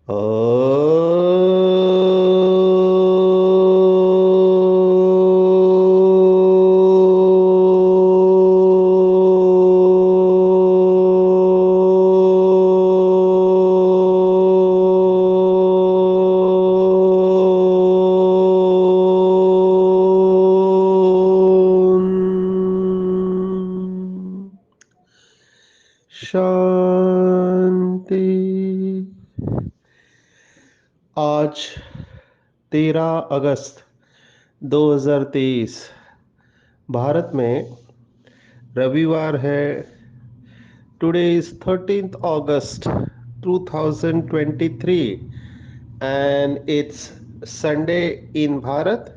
शांति। आज 13 अगस्त 2023 भारत में रविवार है। Today is 13 August 2023 and it's Sunday in Bharat.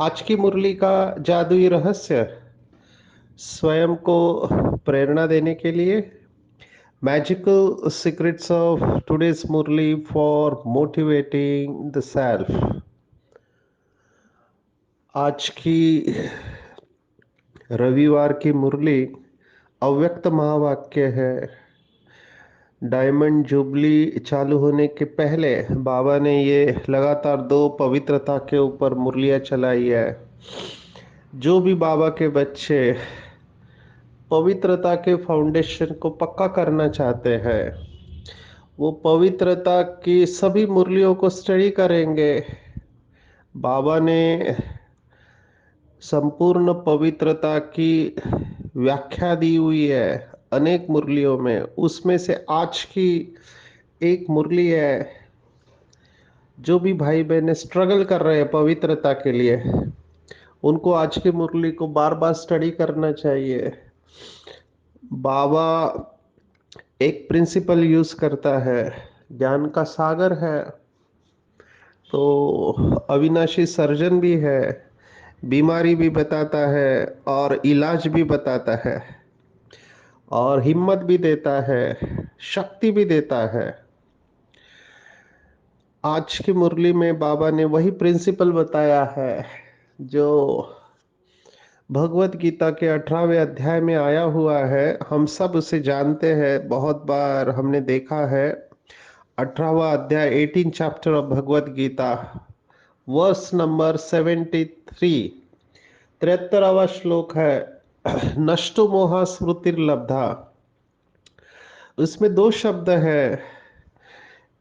आज की मुरली का जादुई रहस्य स्वयं को प्रेरणा देने के लिए Magical secrets of today's Murli for motivating the self। आज की रविवार की मुरली अव्यक्त महावाक्य है। डायमंड जुबली चालू होने के पहले बाबा ने ये लगातार 2 पवित्रता के ऊपर मुरलियाँ चलाई है। जो भी बाबा के बच्चे पवित्रता के फाउंडेशन को पक्का करना चाहते हैं वो पवित्रता की सभी मुरलियों को स्टडी करेंगे। बाबा ने संपूर्ण पवित्रता की व्याख्या दी हुई है अनेक मुरलियों में। उसमें से आज की एक मुरली है। जो भी भाई बहन स्ट्रगल कर रहे हैं पवित्रता के लिए उनको आज की मुरली को बार बार स्टडी करना चाहिए। बाबा एक प्रिंसिपल यूज करता है, ज्ञान का सागर है तो अविनाशी सर्जन भी है, बीमारी भी बताता है और इलाज भी बताता है और हिम्मत भी देता है, शक्ति भी देता है। आज की मुरली में बाबा ने वही प्रिंसिपल बताया है जो भगवत गीता के 18वें अध्याय में आया हुआ है। हम सब उसे जानते हैं, बहुत बार हमने देखा है। 18वां अध्याय 18 chapter of Bhagavad Gita verse number 73 73वां श्लोक है नष्टो मोहा स्मृतिर्लब्धा। उसमें 2 शब्द है,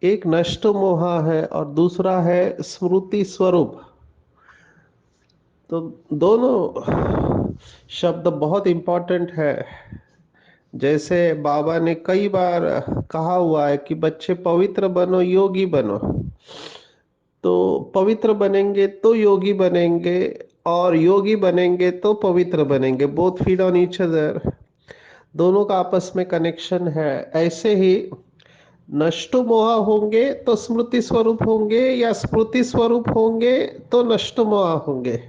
एक नष्टो मोहा है और दूसरा है स्मृति स्वरूप। तो दोनों शब्द बहुत इंपॉर्टेंट है। जैसे बाबा ने कई बार कहा हुआ है कि बच्चे पवित्र बनो, योगी बनो। तो पवित्र बनेंगे तो योगी बनेंगे और योगी बनेंगे तो पवित्र बनेंगे। Both feed on each other, दोनों का आपस में कनेक्शन है। ऐसे ही नष्टो मोहा होंगे तो स्मृति स्वरूप होंगे या स्मृति स्वरूप होंगे तो नष्टो मोहा होंगे।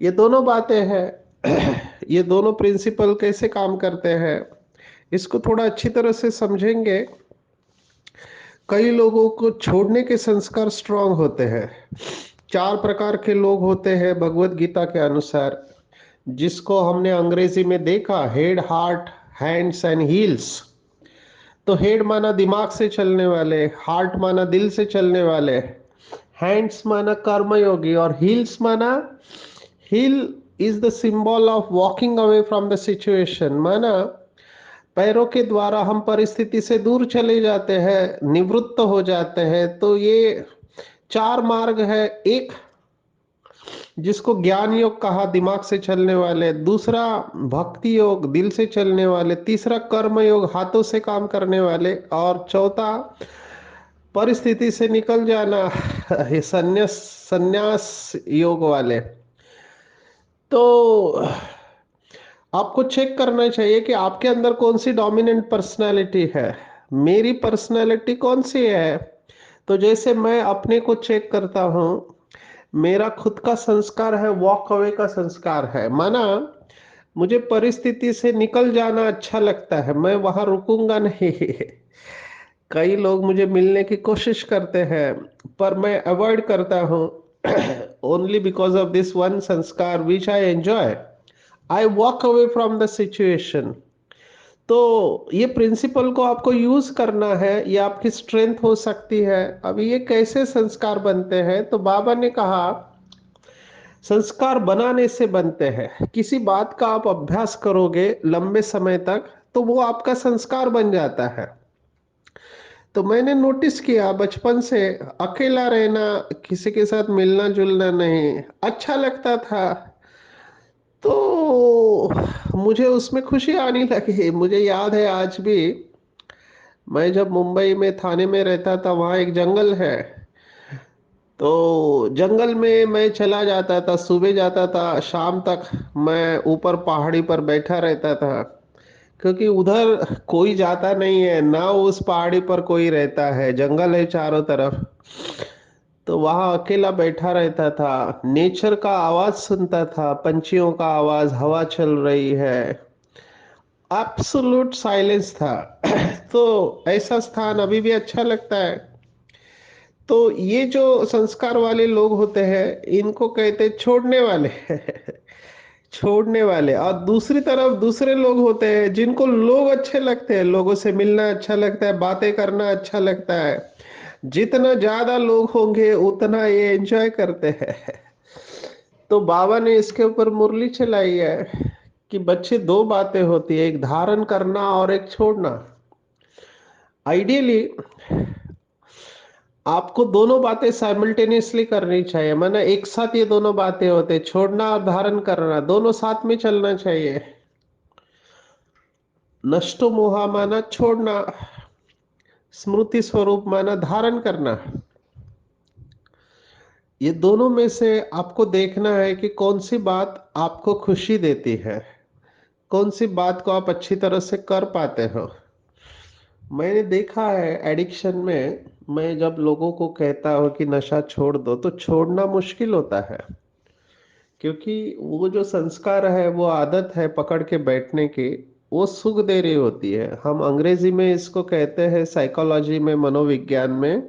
ये दोनों बातें हैं। ये दोनों प्रिंसिपल कैसे काम करते हैं इसको थोड़ा अच्छी तरह से समझेंगे। कई लोगों को छोड़ने के संस्कार स्ट्रांग होते हैं। 4 प्रकार के लोग होते हैं भगवत गीता के अनुसार, जिसको हमने अंग्रेजी में देखा head, heart, hands and heels. तो हेड माना दिमाग से चलने वाले, हार्ट माना दिल से चलने वाले, हैंड्स माना कर्मयोगी और हील्स माना, heel is the symbol of walking away from the situation. माना पैरों के द्वारा हम परिस्थिति से दूर चले जाते हैं, निवृत्त हो जाते हैं। तो ये 4 मार्ग है। एक जिसको ज्ञान योग कहा, दिमाग से चलने वाले, दूसरा भक्ति योग, दिल से चलने वाले, तीसरा कर्म योग, हाथों से काम करने वाले, और चौथा परिस्थिति से निकल जाना, ये संन्यास संन्यास योग वाले। तो आपको चेक करना चाहिए कि आपके अंदर कौन सी डोमिनेंट पर्सनालिटी है। मेरी पर्सनालिटी कौन सी है? तो जैसे मैं अपने को चेक करता हूं, मेरा खुद का संस्कार है, वॉक अवे का संस्कार है। माना मुझे परिस्थिति से निकल जाना अच्छा लगता है, मैं वहां रुकूंगा नहीं। कई लोग मुझे मिलने की कोशिश करते हैं पर मैं अवॉइड करता हूं। Only because of this one संस्कार which I enjoy, I walk away from the situation. तो ये प्रिंसिपल को आपको यूज करना है, ये आपकी स्ट्रेंथ हो सकती है। अब ये कैसे संस्कार बनते हैं, तो बाबा ने कहा संस्कार बनाने से बनते हैं। किसी बात का आप अभ्यास करोगे लंबे समय तक तो वो आपका संस्कार बन जाता है। तो मैंने नोटिस किया बचपन से अकेला रहना, किसी के साथ मिलना जुलना नहीं अच्छा लगता था, तो मुझे उसमें खुशी आने लगी। मुझे याद है आज भी, मैं जब मुंबई में थाने में रहता था, वहाँ एक जंगल है। तो जंगल में मैं चला जाता था, सुबह जाता था, शाम तक मैं ऊपर पहाड़ी पर बैठा रहता था, क्योंकि उधर कोई जाता नहीं है ना, उस पहाड़ी पर कोई रहता है, जंगल है चारों तरफ। तो वहां अकेला बैठा रहता था, नेचर का आवाज सुनता था, पंछियों का आवाज, हवा चल रही है, एब्सोल्यूट साइलेंस था। तो ऐसा स्थान अभी भी अच्छा लगता है। तो ये जो संस्कार वाले लोग होते हैं, इनको कहते हैं छोड़ने वाले। छोड़ने वाले। और दूसरी तरफ दूसरे लोग होते हैं जिनको लोग अच्छे लगते हैं, लोगों से मिलना अच्छा लगता है, बातें करना अच्छा लगता है। जितना ज्यादा लोग होंगे उतना ये एंजॉय करते हैं। तो बाबा ने इसके ऊपर मुरली चलाई है कि बच्चे, दो बातें होती है, एक धारण करना और एक छोड़ना। आइडियली आपको दोनों बातें साइमल्टेनियसली करनी चाहिए, माना एक साथ ये दोनों बातें होते हैं, छोड़ना और धारण करना दोनों साथ में चलना चाहिए। नष्टो मोहा माना छोड़ना, स्मृति स्वरूप माना धारण करना। ये दोनों में से आपको देखना है कि कौन सी बात आपको खुशी देती है, कौन सी बात को आप अच्छी तरह से कर पाते हो। मैंने देखा है एडिक्शन में, मैं जब लोगों को कहता हूँ कि नशा छोड़ दो, तो छोड़ना मुश्किल होता है, क्योंकि वो जो संस्कार है, वो आदत है पकड़ के बैठने की, वो सुख दे रही होती है। हम अंग्रेजी में इसको कहते हैं, साइकोलॉजी में, मनोविज्ञान में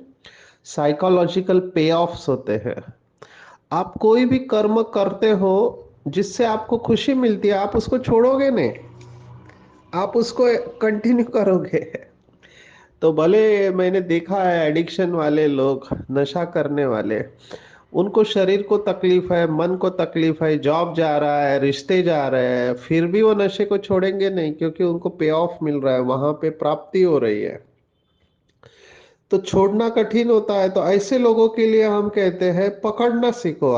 साइकोलॉजिकल पे ऑफ्स होते हैं। आप कोई भी कर्म करते हो जिससे आपको खुशी मिलती है, आप उसको छोड़ोगे नहीं, आप उसको कंटिन्यू करोगे। तो भले मैंने देखा है एडिक्शन वाले लोग, नशा करने वाले, उनको शरीर को तकलीफ है, मन को तकलीफ है, जॉब जा रहा है, रिश्ते जा रहे हैं, फिर भी वो नशे को छोड़ेंगे नहीं, क्योंकि उनको पे ऑफ मिल रहा है, वहां पे प्राप्ति हो रही है। तो छोड़ना कठिन होता है, तो ऐसे लोगों के लिए हम कहते हैं पकड़ना सीखो।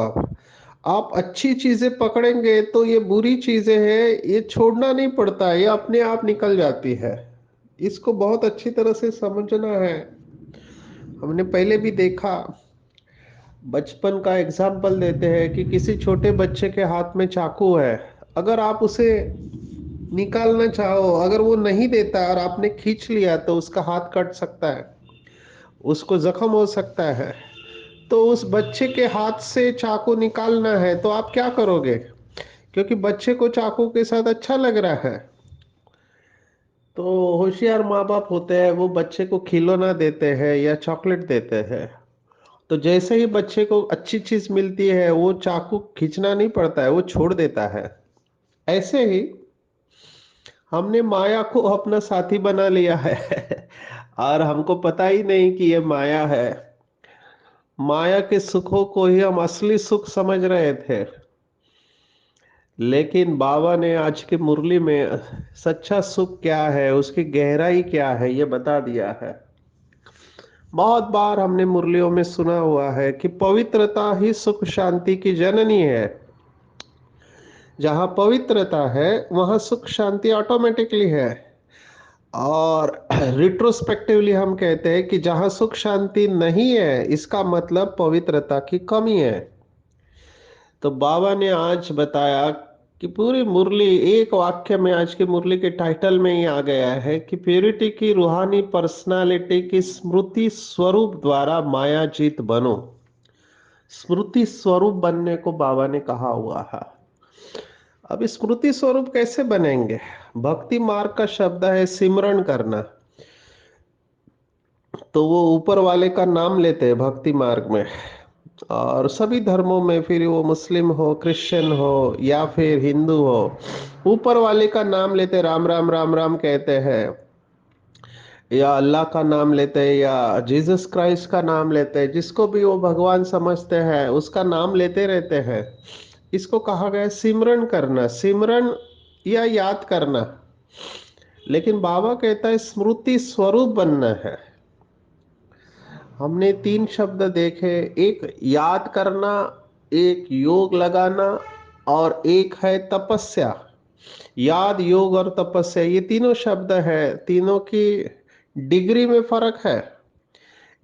आप अच्छी चीजें पकड़ेंगे तो ये बुरी चीजें हैं, ये छोड़ना नहीं पड़ता, ये अपने आप निकल जाती है। इसको बहुत अच्छी तरह से समझना है। हमने पहले भी देखा, बचपन का एग्जाम्पल देते हैं कि किसी छोटे बच्चे के हाथ में चाकू है, अगर आप उसे निकालना चाहो, अगर वो नहीं देता और आपने खींच लिया, तो उसका हाथ कट सकता है, उसको जख्म हो सकता है। तो उस बच्चे के हाथ से चाकू निकालना है तो आप क्या करोगे, क्योंकि बच्चे को चाकू के साथ अच्छा लग रहा है। तो होशियार माँ बाप होते हैं, वो बच्चे को खिलौना देते हैं या चॉकलेट देते हैं। तो जैसे ही बच्चे को अच्छी चीज मिलती है, वो चाकू खींचना नहीं पड़ता है, वो छोड़ देता है। ऐसे ही हमने माया को अपना साथी बना लिया है। और हमको पता ही नहीं कि ये माया है। माया के सुखों को ही हम असली सुख समझ रहे थे, लेकिन बाबा ने आज की मुरली में सच्चा सुख क्या है, उसकी गहराई क्या है, ये बता दिया है। बहुत बार हमने मुरलियों में सुना हुआ है कि पवित्रता ही सुख शांति की जननी है। जहां पवित्रता है वहां सुख शांति ऑटोमेटिकली है। और रिट्रोस्पेक्टिवली हम कहते हैं कि जहां सुख शांति नहीं है, इसका मतलब पवित्रता की कमी है। तो बाबा ने आज बताया कि पूरी मुरली एक वाक्य में, आज की मुरली के टाइटल में ही आ गया है कि प्यूरिटी की रूहानी पर्सनालिटी की स्मृति स्वरूप द्वारा माया जीत बनो। स्मृति स्वरूप बनने को बाबा ने कहा हुआ है। अब स्मृति स्वरूप कैसे बनेंगे? भक्ति मार्ग का शब्द है सिमरण करना। तो वो ऊपर वाले का नाम लेते हैं भक्ति मार्ग में। और सभी धर्मों में, फिर वो मुस्लिम हो, क्रिश्चियन हो या फिर हिंदू हो, ऊपर वाले का नाम लेते, राम राम राम राम कहते हैं, या अल्लाह का नाम लेते हैं, या जीसस क्राइस्ट का नाम लेते हैं, जिसको भी वो भगवान समझते हैं उसका नाम लेते रहते हैं। इसको कहा गया है सिमरन करना, सिमरन या याद करना। लेकिन बाबा कहता है स्मृति स्वरूप बनना है। हमने तीन शब्द देखे, एक याद करना, एक योग लगाना, और एक है तपस्या। याद, योग और तपस्या, ये तीनों शब्द है, तीनों की डिग्री में फर्क है।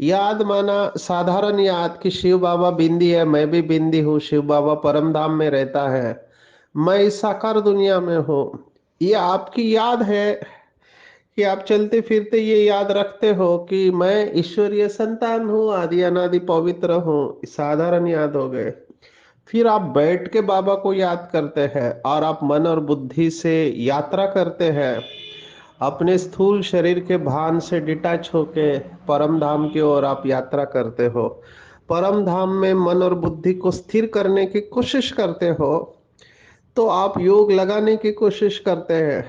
याद माना साधारण याद कि शिव बाबा बिंदी है, मैं भी बिंदी हूँ, शिव बाबा परम धाम में रहता है, मैं इस साकार दुनिया में हूँ। ये आपकी याद है कि आप चलते फिरते ये याद रखते हो कि मैं ईश्वरीय संतान हूँ, आदि अनादि पवित्र हूँ, साधारण याद हो गए। फिर आप बैठ के बाबा को याद करते हैं और आप मन और बुद्धि से यात्रा करते हैं, अपने स्थूल शरीर के भान से डिटैच होके परम धाम की ओर आप यात्रा करते हो। परम धाम में मन और बुद्धि को स्थिर करने की कोशिश करते हो, तो आप योग लगाने की कोशिश करते हैं।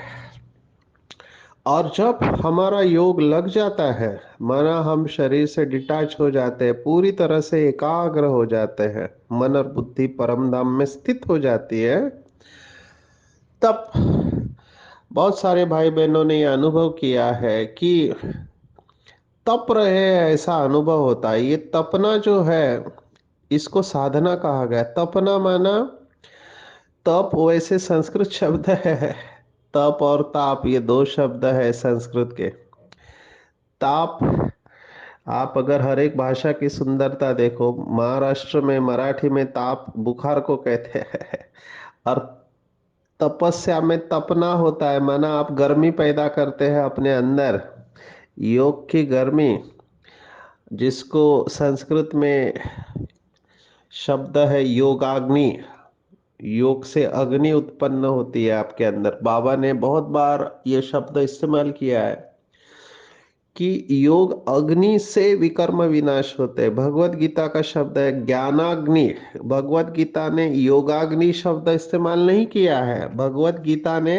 और जब हमारा योग लग जाता है, माना हम शरीर से डिटैच हो जाते हैं, पूरी तरह से एकाग्र हो जाते हैं, मन और बुद्धि परम धाम में स्थित हो जाती है, तब बहुत सारे भाई बहनों ने यह अनुभव किया है कि तप रहे हैं ऐसा अनुभव होता है। ये तपना जो है, इसको साधना कहा गया। तपना माना, तप वैसे संस्कृत शब्द है, तप और ताप ये दो शब्द है संस्कृत के। ताप, आप अगर हर एक भाषा की सुंदरता देखो, महाराष्ट्र में मराठी में ताप बुखार को कहते हैं, और तपस्या में तपना होता है, माना आप गर्मी पैदा करते हैं अपने अंदर, योग की गर्मी, जिसको संस्कृत में शब्द है योगाग्नि। योग से अग्नि उत्पन्न होती है आपके अंदर। बाबा ने बहुत बार ये शब्द इस्तेमाल किया है कि योग अग्नि से विकर्म विनाश होते हैं। भगवत गीता का शब्द है ज्ञानाग्नि। भगवत गीता ने योगाग्नि शब्द इस्तेमाल नहीं किया है, भगवत गीता ने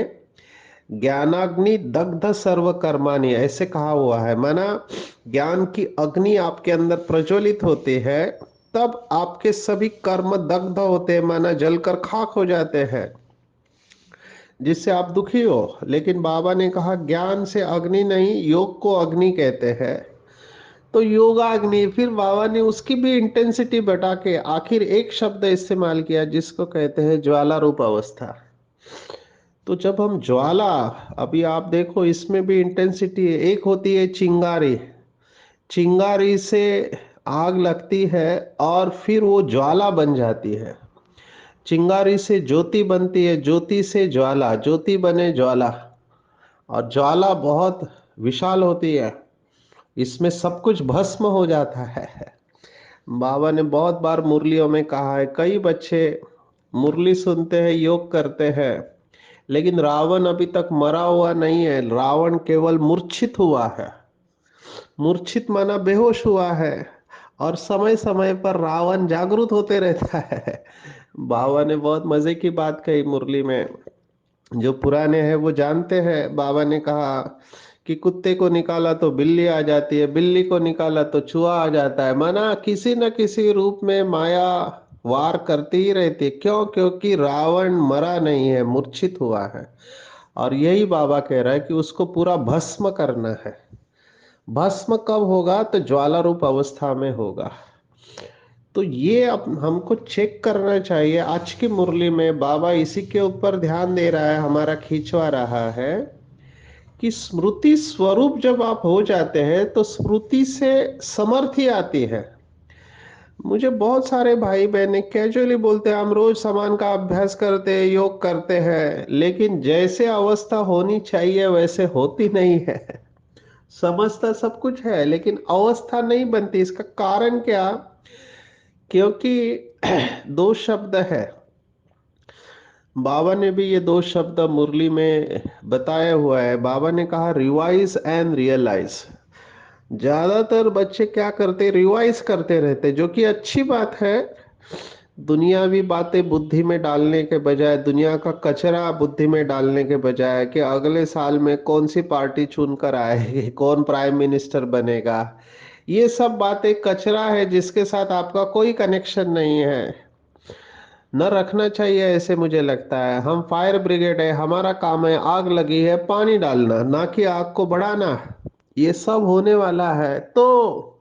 ज्ञानाग्नि दग्ध सर्व कर्माणि ऐसे कहा हुआ है। माना ज्ञान की अग्नि आपके अंदर प्रज्वलित होती है, तब आपके सभी कर्म दग्ध होते हैं, माना जलकर खाक हो जाते हैं, जिससे आप दुखी हो। लेकिन बाबा ने कहा ज्ञान से अग्नि नहीं, योग को अग्नि कहते हैं, तो योगाग्नि। फिर बाबा ने उसकी भी इंटेंसिटी बढ़ा के आखिर एक शब्द इस्तेमाल किया, जिसको कहते हैं ज्वाला रूप अवस्था। तो जब हम ज्वाला, अभी आप देखो इसमें भी इंटेंसिटी है। एक होती है चिंगारी, चिंगारी से आग लगती है और फिर वो ज्वाला बन जाती है। चिंगारी से ज्योति बनती है, ज्योति से ज्वाला, ज्योति बने ज्वाला, और ज्वाला बहुत विशाल होती है, इसमें सब कुछ भस्म हो जाता है। बाबा ने बहुत बार मुरलियों में कहा है, कई बच्चे मुरली सुनते हैं, योग करते हैं, लेकिन रावण अभी तक मरा हुआ नहीं है, रावण केवल मूर्छित हुआ है। मूर्छित माना बेहोश हुआ है, और समय समय पर रावण जागृत होते रहता है। बाबा ने बहुत मजे की बात कही मुरली में, जो पुराने हैं वो जानते हैं। बाबा ने कहा कि कुत्ते को निकाला तो बिल्ली आ जाती है, बिल्ली को निकाला तो चूहा आ जाता है, माना किसी न किसी रूप में माया वार करती ही रहती है। क्यों? क्योंकि रावण मरा नहीं है, मूर्छित हुआ है। और यही बाबा कह रहा है कि उसको पूरा भस्म करना है। भस्म कब होगा? तो ज्वाला रूप अवस्था में होगा। तो ये अब हमको चेक करना चाहिए। आज की मुरली में बाबा इसी के ऊपर ध्यान दे रहा है, हमारा खींचवा रहा है कि स्मृति स्वरूप जब आप हो जाते हैं तो स्मृति से समर्थी आती है। मुझे बहुत सारे भाई बहने कैजुअली बोलते हैं हम रोज समान का अभ्यास करते हैं, योग करते हैं, लेकिन जैसे अवस्था होनी चाहिए वैसे होती नहीं है। समझता सब कुछ है लेकिन अवस्था नहीं बनती। इसका कारण क्या? क्योंकि दो शब्द है, बाबा ने भी ये दो शब्द मुरली में बताया हुआ है। बाबा ने कहा रिवाइज एंड रियलाइज। ज्यादातर बच्चे क्या करते, रिवाइज करते रहते, जो कि अच्छी बात है। दुनियावी बातें बुद्धि में डालने के बजाय, दुनिया का कचरा बुद्धि में डालने के बजाय कि अगले साल में कौन सी पार्टी चुनकर आएगी, कौन प्राइम मिनिस्टर बनेगा, ये सब बातें कचरा है जिसके साथ आपका कोई कनेक्शन नहीं है, न रखना चाहिए ऐसे मुझे लगता है। हम फायर ब्रिगेड है, हमारा काम है आग लगी है पानी डालना, ना कि आग को बढ़ाना। ये सब होने वाला है तो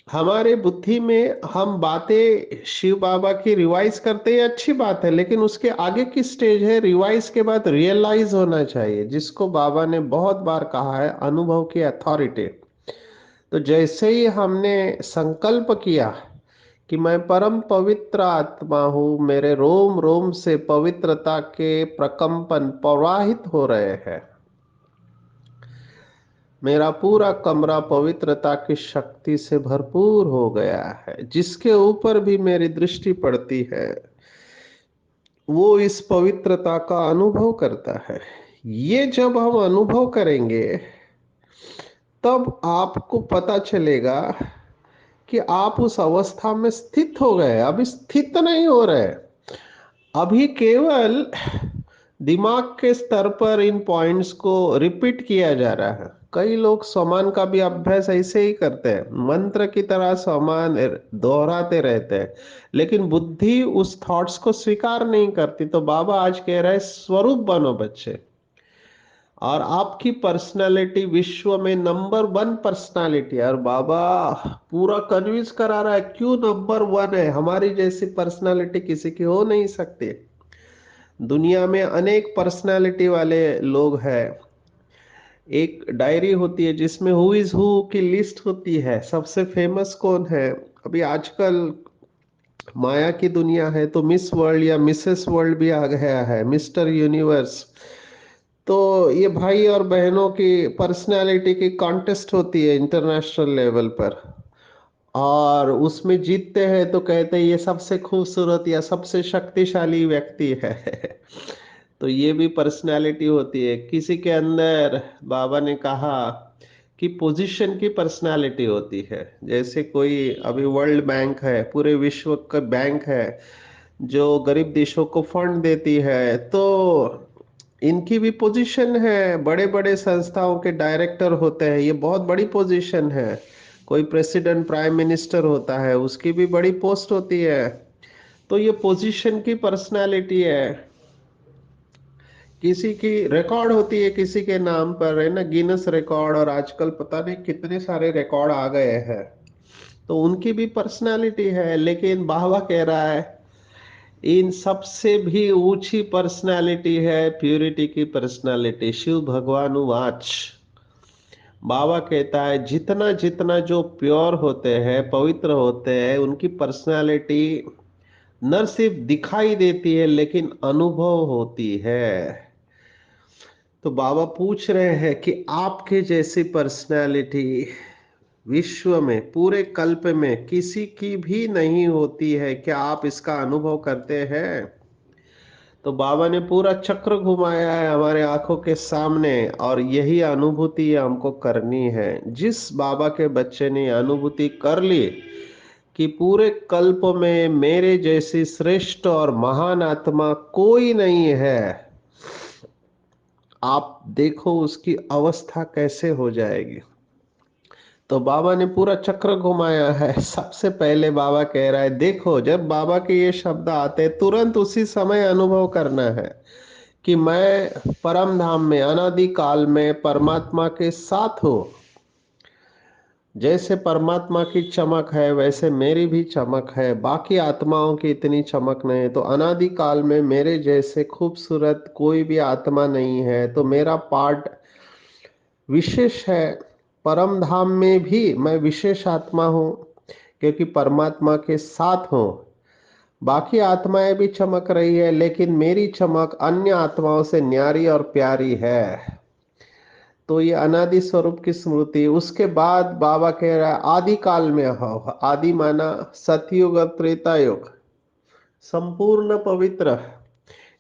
हमारे बुद्धि में हम बातें शिव बाबा की रिवाइज करते हैं, अच्छी बात है, लेकिन उसके आगे की स्टेज है रिवाइज के बाद रियलाइज होना चाहिए, जिसको बाबा ने बहुत बार कहा है, अनुभव की अथॉरिटी। तो जैसे ही हमने संकल्प किया कि मैं परम पवित्र आत्मा हूं, मेरे रोम रोम से पवित्रता के प्रकंपन प्रवाहित हो रहे हैं, मेरा पूरा कमरा पवित्रता की शक्ति से भरपूर हो गया है, जिसके ऊपर भी मेरी दृष्टि पड़ती है वो इस पवित्रता का अनुभव करता है। ये जब हम अनुभव करेंगे तब आपको पता चलेगा कि आप उस अवस्था में स्थित हो गए। अभी स्थित नहीं हो रहे, अभी केवल दिमाग के स्तर पर इन पॉइंट्स को रिपीट किया जा रहा है। कई लोग समान का भी अभ्यास ऐसे ही करते हैं, मंत्र की तरह समान दोहराते रहते हैं, लेकिन बुद्धि उस थॉट्स को स्वीकार नहीं करती। तो बाबा आज कह रहे हैं स्वरूप बनो बच्चे, और आपकी पर्सनालिटी विश्व में नंबर वन पर्सनालिटी है। और बाबा पूरा कन्विंस करा रहा है क्यों नंबर वन है, हमारी जैसी पर्सनालिटी किसी की हो नहीं सकती। दुनिया में अनेक पर्सनालिटी वाले लोग हैं, एक डायरी होती है जिसमें हु इज हु की लिस्ट होती है, सबसे फेमस कौन है। अभी आजकल माया की दुनिया है तो मिस वर्ल्ड या मिसेस वर्ल्ड भी आ गया है, मिस्टर यूनिवर्स। तो ये भाई और बहनों की पर्सनालिटी की कॉन्टेस्ट होती है इंटरनेशनल लेवल पर, और उसमें जीतते हैं तो कहते हैं ये सबसे खूबसूरत या सबसे शक्तिशाली व्यक्ति है। तो ये भी पर्सनालिटी होती है किसी के अंदर। बाबा ने कहा कि पोजीशन की पर्सनालिटी होती है, जैसे कोई अभी वर्ल्ड बैंक है, पूरे विश्व का बैंक है जो गरीब देशों को फंड देती है, तो इनकी भी पोजीशन है। बड़े बड़े संस्थाओं के डायरेक्टर होते हैं, ये बहुत बड़ी पोजीशन है। कोई प्रेसिडेंट प्राइम मिनिस्टर होता है, उसकी भी बड़ी पोस्ट होती है। तो ये पोजीशन की पर्सनालिटी है। किसी की रिकॉर्ड होती है किसी के नाम पर, है ना, गिनेस रिकॉर्ड, और आजकल पता नहीं कितने सारे रिकॉर्ड आ गए हैं। तो उनकी भी पर्सनालिटी है, लेकिन बाबा कह रहा है इन सबसे भी ऊंची पर्सनालिटी है प्यूरिटी की पर्सनालिटी। शिव भगवान वाच, बाबा कहता है जितना जितना जो प्योर होते हैं, पवित्र होते हैं, उनकी पर्सनालिटी न सिर्फ दिखाई देती है लेकिन अनुभव होती है। तो बाबा पूछ रहे हैं कि आपके जैसी पर्सनालिटी विश्व में पूरे कल्प में किसी की भी नहीं होती है, क्या आप इसका अनुभव करते हैं? तो बाबा ने पूरा चक्र घुमाया है हमारे आंखों के सामने, और यही अनुभूति हमको करनी है। जिस बाबा के बच्चे ने अनुभूति कर ली कि पूरे कल्प में मेरे जैसी श्रेष्ठ और महान आत्मा कोई नहीं है, आप देखो उसकी अवस्था कैसे हो जाएगी। तो बाबा ने पूरा चक्र घुमाया है। सबसे पहले बाबा कह रहा है देखो, जब बाबा के ये शब्द आते तुरंत उसी समय अनुभव करना है कि मैं परम धाम में अनादि काल में परमात्मा के साथ हूँ। जैसे परमात्मा की चमक है वैसे मेरी भी चमक है, बाकी आत्माओं की इतनी चमक नहीं है। तो अनादि काल में मेरे जैसे खूबसूरत कोई भी आत्मा नहीं है, तो मेरा पार्ट विशेष है। परम धाम में भी मैं विशेष आत्मा हूँ क्योंकि परमात्मा के साथ हूँ। बाकी आत्माएं भी चमक रही है लेकिन मेरी चमक अन्य आत्माओं से न्यारी और प्यारी है। तो ये अनादि स्वरूप की स्मृति। उसके बाद बाबा कह रहा है आदि काल में हो। आदि माना सतयुग त्रेता युग, संपूर्ण पवित्र।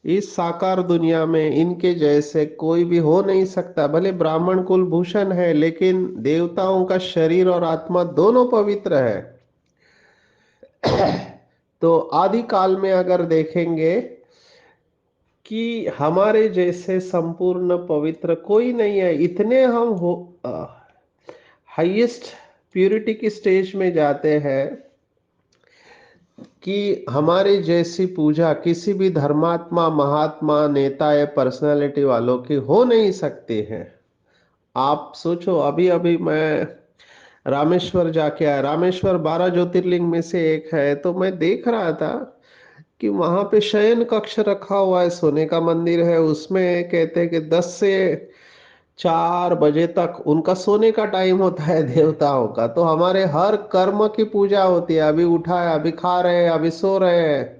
इस साकार दुनिया में इनके जैसे कोई भी हो नहीं सकता। भले ब्राह्मण कुल भूषण है, लेकिन देवताओं का शरीर और आत्मा दोनों पवित्र है। तो आदि काल में अगर देखेंगे कि हमारे जैसे संपूर्ण पवित्र कोई नहीं है। इतने हम हो हाईएस्ट प्यूरिटी की स्टेज में जाते हैं कि हमारे जैसी पूजा किसी भी धर्मात्मा, महात्मा, नेता या पर्सनालिटी वालों की हो नहीं सकती है। आप सोचो, अभी अभी मैं रामेश्वर जाके आया। रामेश्वर 12 ज्योतिर्लिंग में से एक है। तो मैं देख रहा था कि वहां पे शयन कक्ष रखा हुआ है, सोने का मंदिर है। उसमें कहते हैं कि 10 से 4 बजे तक उनका सोने का टाइम होता है देवताओं का। तो हमारे हर कर्म की पूजा होती है। अभी उठा है, अभी खा रहे हैं, अभी सो रहे हैं।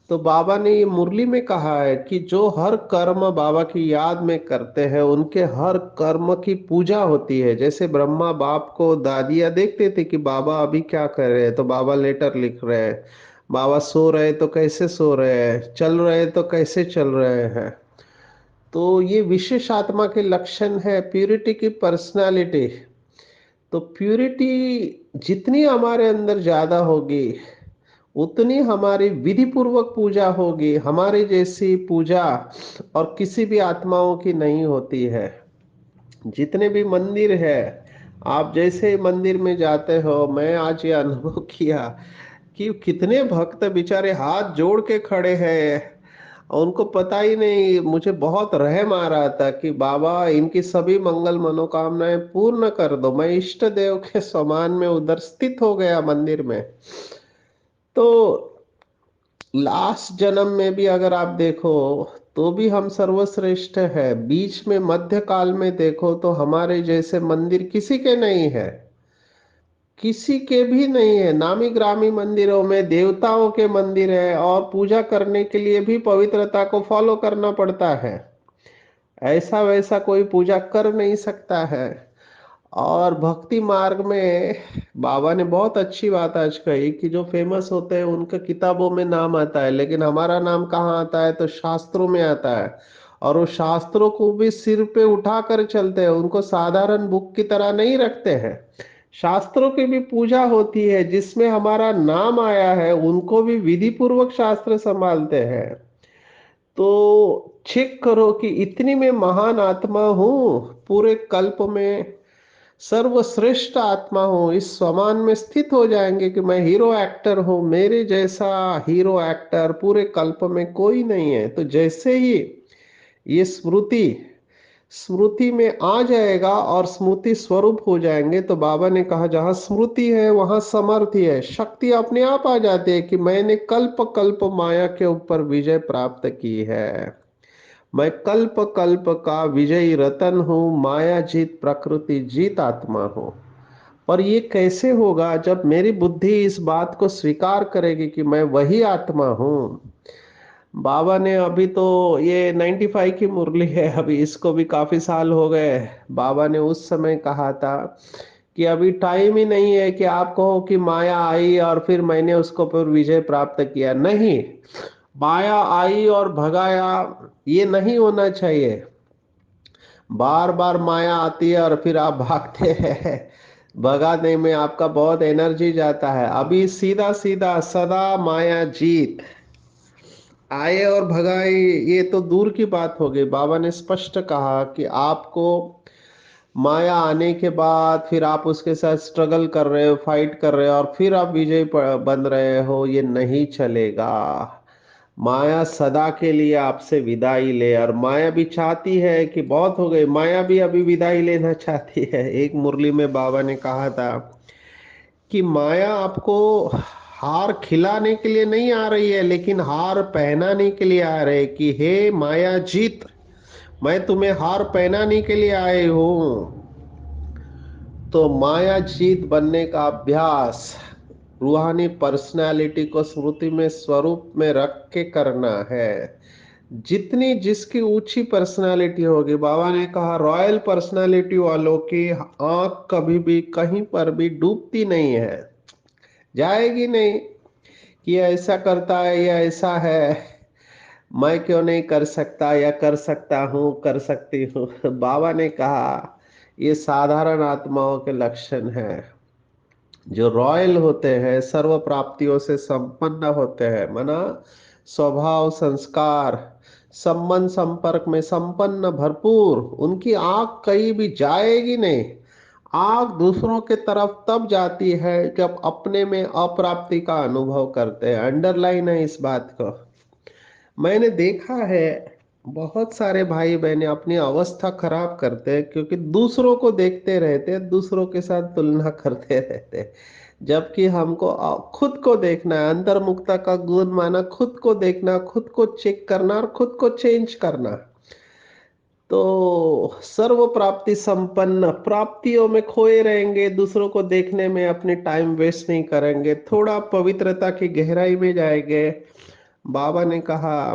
तो बाबा ने ये मुरली में कहा है कि जो हर कर्म बाबा की याद में करते हैं, उनके हर कर्म की पूजा होती है। जैसे ब्रह्मा बाप को दादिया देखते थे कि बाबा अभी क्या कर रहे हैं, तो बाबा लेटर लिख रहे हैं। बाबा सो रहे तो कैसे सो रहे हैं, चल रहे तो कैसे चल रहे हैं। तो ये विशेष आत्मा के लक्षण है, प्यूरिटी की पर्सनालिटी। तो प्यूरिटी जितनी हमारे अंदर ज्यादा होगी, उतनी हमारी विधि पूर्वक पूजा होगी। हमारे जैसी पूजा और किसी भी आत्माओं की नहीं होती है। जितने भी मंदिर है, आप जैसे मंदिर में जाते हो, मैं आज ये अनुभव किया कि कितने भक्त बेचारे हाथ जोड़ के खड़े हैं। उनको पता ही नहीं। मुझे बहुत रहम आ रहा था कि बाबा इनकी सभी मंगल मनोकामनाएं पूर्ण कर दो। मैं इष्ट देव के समान में उधर स्थित हो गया मंदिर में। तो लास्ट जन्म में भी अगर आप देखो तो भी हम सर्वश्रेष्ठ है। बीच में मध्य काल में देखो तो हमारे जैसे मंदिर किसी के नहीं है, किसी के भी नहीं है। नामी ग्रामी मंदिरों में देवताओं के मंदिर है, और पूजा करने के लिए भी पवित्रता को फॉलो करना पड़ता है। ऐसा वैसा कोई पूजा कर नहीं सकता है। और भक्ति मार्ग में बाबा ने बहुत अच्छी बात आज कही कि जो फेमस होते हैं उनका किताबों में नाम आता है, लेकिन हमारा नाम कहाँ आता है, तो शास्त्रों में आता है। और वो शास्त्रों को भी सिर पे उठा कर चलते हैं, उनको साधारण बुक की तरह नहीं रखते हैं। शास्त्रों की भी पूजा होती है, जिसमें हमारा नाम आया है उनको भी विधि पूर्वक शास्त्र संभालते हैं। तो चेक करो कि इतनी मैं महान आत्मा हूं, पूरे कल्प में सर्वश्रेष्ठ आत्मा हूं। इस स्वमान में स्थित हो जाएंगे कि मैं हीरो एक्टर हूं। मेरे जैसा हीरो एक्टर पूरे कल्प में कोई नहीं है। तो जैसे ही ये स्मृति स्मृति में आ जाएगा और स्मृति स्वरूप हो जाएंगे, तो बाबा ने कहा जहां स्मृति है वहां समर्थि है। शक्ति अपने आप आ जाती है कि मैंने कल्प कल्प माया के ऊपर विजय प्राप्त की है। मैं कल्प कल्प का विजयी रतन हूँ, माया जीत प्रकृति जीत आत्मा हूँ। और ये कैसे होगा जब मेरी बुद्धि इस बात को स्वीकार करेगी कि मैं वही आत्मा हूँ। बाबा ने अभी तो ये 95 की मुरली है, अभी इसको भी काफी साल हो गए। बाबा ने उस समय कहा था कि अभी टाइम ही नहीं है कि आप कहो कि माया आई और फिर मैंने उसको पर विजय प्राप्त किया। नहीं, माया आई और भगाया, ये नहीं होना चाहिए। बार बार माया आती है और फिर आप भागते हैं। भगाने में आपका बहुत एनर्जी जाता है। अभी सीधा सीधा सदा माया जीत, आए और भगाए, ये तो दूर की बात हो गई। बाबा ने स्पष्ट कहा कि आपको माया आने के बाद फिर आप उसके साथ स्ट्रगल कर रहे हो, फाइट कर रहे हो, और फिर आप विजयी बन रहे हो, ये नहीं चलेगा। माया सदा के लिए आपसे विदाई ले। और माया भी चाहती है कि बहुत हो गई, माया भी अभी विदाई लेना चाहती है। एक मुरली में बाबा ने कहा था कि माया आपको हार खिलाने के लिए नहीं आ रही है, लेकिन हार पहनाने के लिए आ रहे कि हे माया जीत, मैं तुम्हें हार पहनाने के लिए आए हूं। तो माया जीत बनने का अभ्यास रूहानी पर्सनालिटी को स्मृति में स्वरूप में रख के करना है। जितनी जिसकी ऊंची पर्सनालिटी होगी, बाबा ने कहा रॉयल पर्सनालिटी वालों की आंख कभी भी कहीं पर भी डूबती नहीं है, जाएगी नहीं कि ये ऐसा करता है या ऐसा है। मैं क्यों नहीं कर सकता या कर सकता हूँ, कर सकती हूँ। बाबा ने कहा ये साधारण आत्माओं के लक्षण हैं। जो रॉयल होते हैं, सर्व प्राप्तियों से संपन्न होते हैं, माना स्वभाव, संस्कार, संबंध, संपर्क में संपन्न, भरपूर, उनकी आंख कहीं भी जाएगी नहीं। आंख दूसरों के तरफ तब जाती है जब अपने में अप्राप्ति का अनुभव करते हैं। अंडरलाइन है इस बात को। मैंने देखा है बहुत सारे भाई बहने अपनी अवस्था खराब करते हैं क्योंकि दूसरों को देखते रहते हैं, दूसरों के साथ तुलना करते रहते हैं। जबकि हमको खुद को देखना है। अंतर्मुखता का गुण माना खुद को देखना, खुद को चेक करना और खुद को चेंज करना। तो सर्व प्राप्ति संपन्न, प्राप्तियों में खोए रहेंगे, दूसरों को देखने में अपनी टाइम वेस्ट नहीं करेंगे, थोड़ा पवित्रता की गहराई में जाएंगे। बाबा ने कहा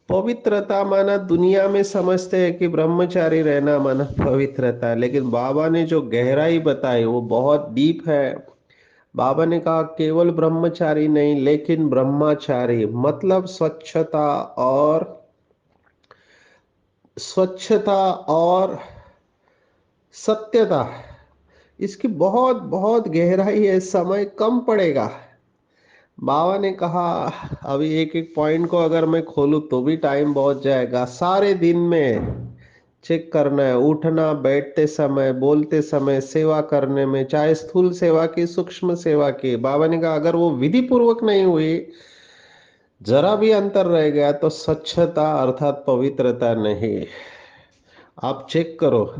पवित्रता माना दुनिया में समझते हैं कि ब्रह्मचारी रहना माना पवित्रता है, लेकिन बाबा ने जो गहराई बताई वो बहुत डीप है। बाबा ने कहा केवल ब्रह्मचारी नहीं लेकिन ब्रह्मचारी, मतलब स्वच्छता और सत्यता। इसकी बहुत बहुत गहराई है, समय कम पड़ेगा। बाबा ने कहा अभी एक एक पॉइंट को अगर मैं खोलूं तो भी टाइम बहुत जाएगा। सारे दिन में चेक करना है, उठना, बैठते समय, बोलते समय, सेवा करने में, चाहे स्थूल सेवा की, सूक्ष्म सेवा की। बाबा ने कहा अगर वो विधि पूर्वक नहीं हुई, जरा भी अंतर रह गया तो स्वच्छता अर्थात पवित्रता नहीं। आप चेक करो,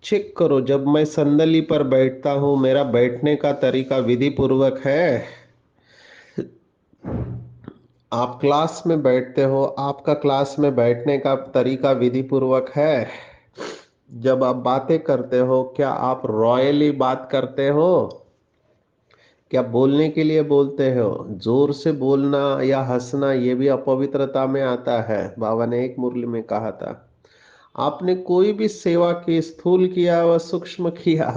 चेक करो, जब मैं संदली पर बैठता हूं मेरा बैठने का तरीका विधि पूर्वक है? आप क्लास में बैठते हो, आपका क्लास में बैठने का तरीका विधि पूर्वक है? जब आप बातें करते हो क्या आप रॉयली बात करते हो? क्या बोलने के लिए बोलते हो? जोर से बोलना या हंसना ये भी अपवित्रता में आता है। बाबा ने एक मुरली में कहा था आपने कोई भी सेवा की, स्थूल किया व सूक्ष्म किया,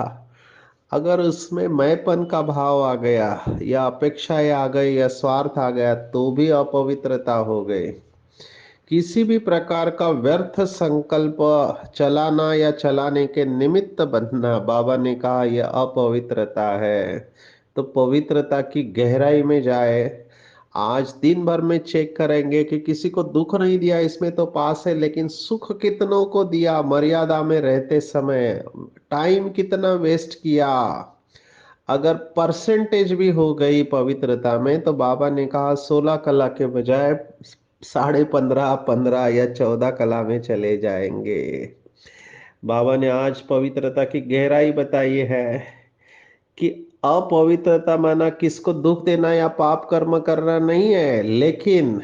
अगर उसमें मैंपन का भाव आ गया या अपेक्षाएं आ गई या स्वार्थ आ गया तो भी अपवित्रता हो गई। किसी भी प्रकार का व्यर्थ संकल्प चलाना या चलाने के निमित्त बनना, बाबा ने कहा यह अपवित्रता है। तो पवित्रता की गहराई में जाए। आज दिन भर में चेक करेंगे कि किसी को दुख नहीं दिया, इसमें तो पास है, लेकिन सुख कितनों को दिया मर्यादा में रहते समय, टाइम कितना वेस्ट किया। अगर परसेंटेज भी हो गई पवित्रता में तो बाबा ने कहा 16 कला के बजाय 15.5, 15 या 14 कला में चले जाएंगे। बाबा ने आज पवित्रता की गहराई बताई है कि अपवित्रता माना किसको दुख देना या पाप कर्म करना नहीं है, लेकिन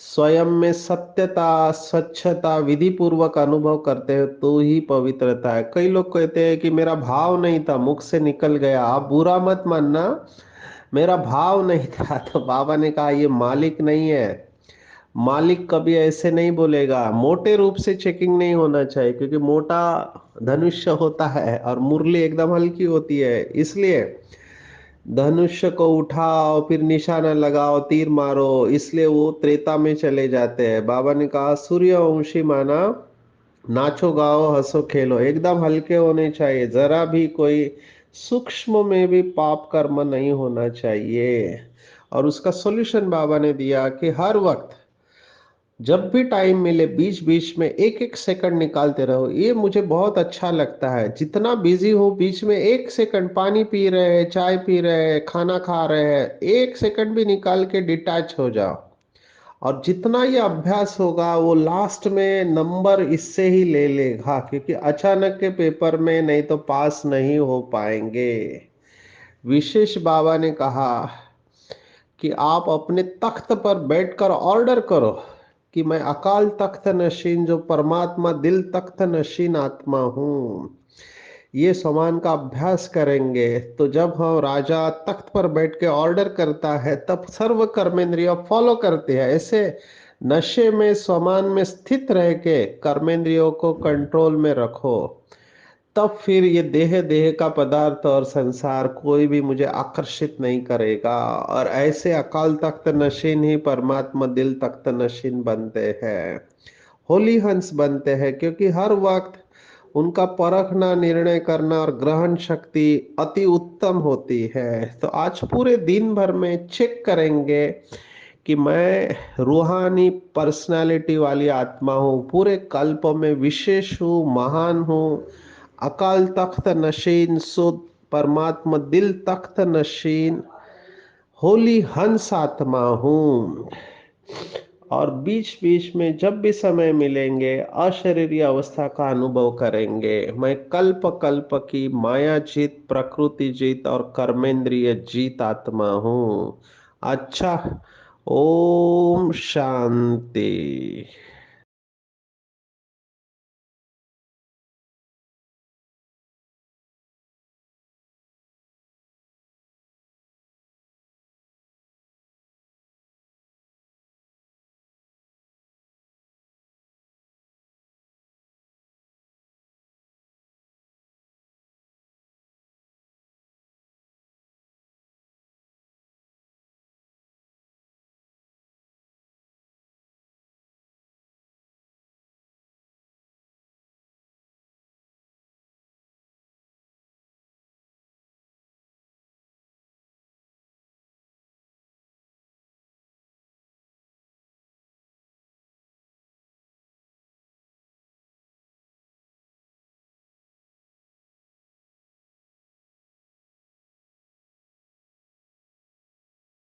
स्वयं में सत्यता, स्वच्छता, विधि पूर्वक अनुभव करते हो तो ही पवित्रता है। कई लोग कहते हैं कि मेरा भाव नहीं था, मुख से निकल गया। आप बुरा मत मानना, मेरा भाव नहीं था। तो बाबा ने कहा ये मालिक नहीं है। मालिक कभी ऐसे नहीं बोलेगा। मोटे रूप से चेकिंग नहीं होना चाहिए क्योंकि मोटा धनुष्य होता है और मुरली एकदम हल्की होती है, इसलिए धनुष्य को उठाओ फिर निशाना लगाओ, तीर मारो, इसलिए वो त्रेता में चले जाते हैं। बाबा ने कहा सूर्यवंशी माना नाचो गाओ हंसो खेलो, एकदम हल्के होने चाहिए, जरा भी कोई सूक्ष्म में भी पाप कर्म नहीं होना चाहिए। और उसका सॉल्यूशन बाबा ने दिया कि हर वक्त जब भी टाइम मिले बीच बीच में एक एक सेकंड निकालते रहो। ये मुझे बहुत अच्छा लगता है। जितना बिजी हो बीच में एक सेकंड, पानी पी रहे हैं, चाय पी रहे हैं, खाना खा रहे हैं, एक सेकंड भी निकाल के डिटैच हो जाओ। और जितना ये अभ्यास होगा वो लास्ट में नंबर इससे ही ले लेगा, क्योंकि अचानक के पेपर में नहीं तो पास नहीं हो पाएंगे। विशेष बाबा ने कहा कि आप अपने तख्त पर बैठकर ऑर्डर करो कि मैं अकाल तख्त नशीन, जो परमात्मा दिल तख्त नशीन आत्मा हूं। ये समान का अभ्यास करेंगे तो जब हम राजा तख्त पर बैठ के ऑर्डर करता है तब सर्व कर्मेंद्रिय फॉलो करते हैं। ऐसे नशे में समान में स्थित रह के कर्मेंद्रियों को कंट्रोल में रखो। तब फिर ये देह देह का पदार्थ और संसार कोई भी मुझे आकर्षित नहीं करेगा। और ऐसे अकाल तख्त नशीन ही परमात्मा दिल तख्त नशीन बनते हैं, होली हंस बनते हैं, क्योंकि हर वक्त उनका परखना, निर्णय करना और ग्रहण शक्ति अति उत्तम होती है। तो आज पूरे दिन भर में चेक करेंगे कि मैं रूहानी पर्सनालिटी वाली आत्मा हूँ, पूरे कल्प में विशेष हूँ, महान हूँ, अकाल तख्त नशीन सुध परमात्मा दिल तख्त नशीन होली हंस आत्मा हूँ। और बीच बीच में जब भी समय मिलेंगे अशरीरी अवस्था का अनुभव करेंगे। मैं कल्प कल्प की माया जीत, प्रकृति जीत और कर्मेंद्रिय जीत आत्मा हूँ। अच्छा, ओम शांति।